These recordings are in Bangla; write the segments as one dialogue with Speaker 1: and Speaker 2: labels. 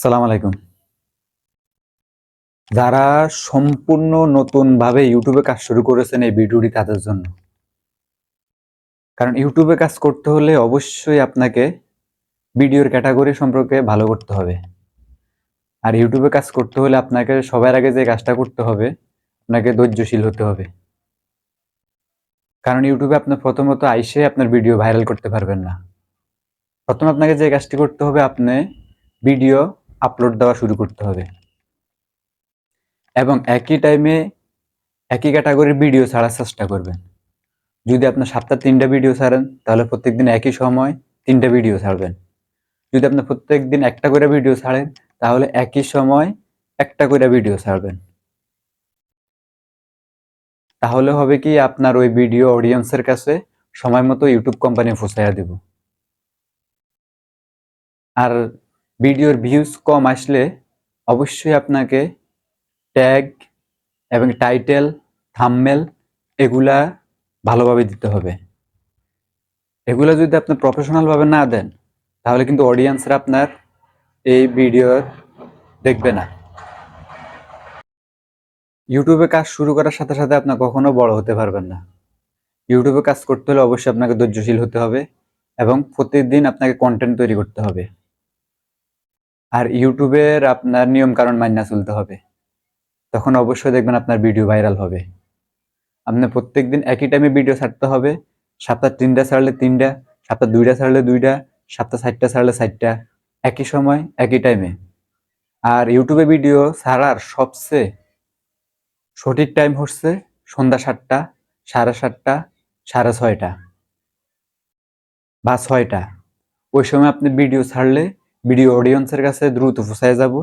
Speaker 1: আসসালামু আলাইকুম। যারা সম্পূর্ণ নতুনভাবে ইউটিউবে কাজ শুরু করেছেন এই ভিডিওটি তাদের জন্য। কারণ ইউটিউবে কাজ করতে হলে অবশ্যই আপনাকে ভিডিওর ক্যাটাগরি সম্পর্কে ভালো করতে হবে। আর ইউটিউবে কাজ করতে হলে আপনাকে সবার আগে যে কাজটা করতে হবে, আপনাকে ধৈর্যশীল হতে হবে। কারণ ইউটিউবে আপনি প্রথমত আইসে আপনার ভিডিও ভাইরাল করতে পারবেন না। প্রথমে আপনাকে যে কাজটি করতে হবে, আপনি ভিডিও আপলোড দেওয়া শুরু করতে হবে। এবং একই টাইমে একই ক্যাটাগরির ভিডিও ছাড়ার চেষ্টা করবেন। যদি আপনার সপ্তাহে 3টা ভিডিও ছাড়েন তাহলে প্রত্যেকদিন একই সময় 3টা ভিডিও ছাড়বেন। যদি আপনি প্রত্যেকদিন একটা করে ভিডিও ছাড়েন তাহলে একই সময় একটা করে ভিডিও ছাড়বেন। তাহলে হবে কি, আপনার ওই ভিডিও অডিয়েন্সের কাছে সময় মতো ইউটিউব কোম্পানি পৌঁছাইয়া দিব। আর ভিডিওর ভিউজ কম আসলে অবশ্যই আপনাকে ট্যাগ এবং টাইটেল, থাম্বনেল এগুলা ভালোভাবে দিতে হবে। এগুলো যদি আপনি প্রফেশনাল ভাবে না দেন তাহলে কিন্তু অডিয়েন্সরা আপনার এই ভিডিও দেখবে না। ইউটিউবে কাজ শুরু করার সাথে সাথে আপনি কখনো বড় হতে পারবেন না। ইউটিউবে কাজ করতে হলে অবশ্যই আপনাকে ধৈর্যশীল হতে হবে এবং প্রতিদিন আপনাকে কন্টেন্ট তৈরি করতে হবে। আর ইউটিউবের আপনার নিয়ম কানুন মাইনা চলতে হবে। তখন অবশ্যই দেখবেন আপনার ভিডিও ভাইরাল হবে। আপনি প্রত্যেকদিন একই টাইমে ভিডিও ছাড়তে হবে। সপ্তাহে 3টা ছাড়লে 3টা, সপ্তাহে 2টা ছাড়লে 2টা, সপ্তাহে 4টা ছাড়লে 4টা, একই সময় একই টাইমে। আর ইউটিউবে ভিডিও ছাড়ার সবচেয়ে সঠিক টাইম হচ্ছে সন্ধ্যা 7টা, 7:30, 6:30 বা 6টা। ওই সময় আপনি ভিডিও ছাড়লে ভিডিও অডিয়েন্সের কাছে দ্রুত পৌঁছায় যাব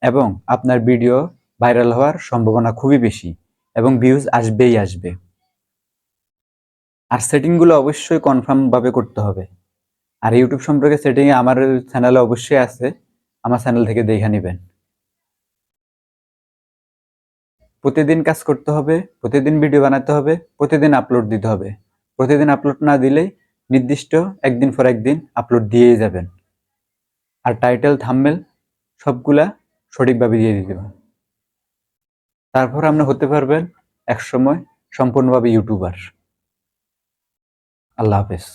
Speaker 1: এবং আপনার ভিডিও ভাইরাল হওয়ার সম্ভাবনা খুবই বেশি এবং ভিউজ আসবেই আসবে। আর সেটিংগুলো অবশ্যই কনফার্ম ভাবে করতে হবে। আর ইউটিউব সম্পর্কে সেটিং আমার চ্যানেলে অবশ্যই আছে, আমার চ্যানেল থেকে দেখে নেবেন। প্রতিদিন কাজ করতে হবে, প্রতিদিন ভিডিও বানাতে হবে, প্রতিদিন আপলোড দিতে হবে। প্রতিদিন আপলোড না দিলেই নির্দিষ্ট একদিন পর একদিন আপলোড দিয়েই যাবেন। আর টাইটেল, থাম্বনেল সবগুলা সঠিকভাবে দিয়ে দিতে হবে। তারপর আপনি হতে পারবেন একসময় সম্পূর্ণভাবে ইউটিউবার। আল্লাহ হাফেজ।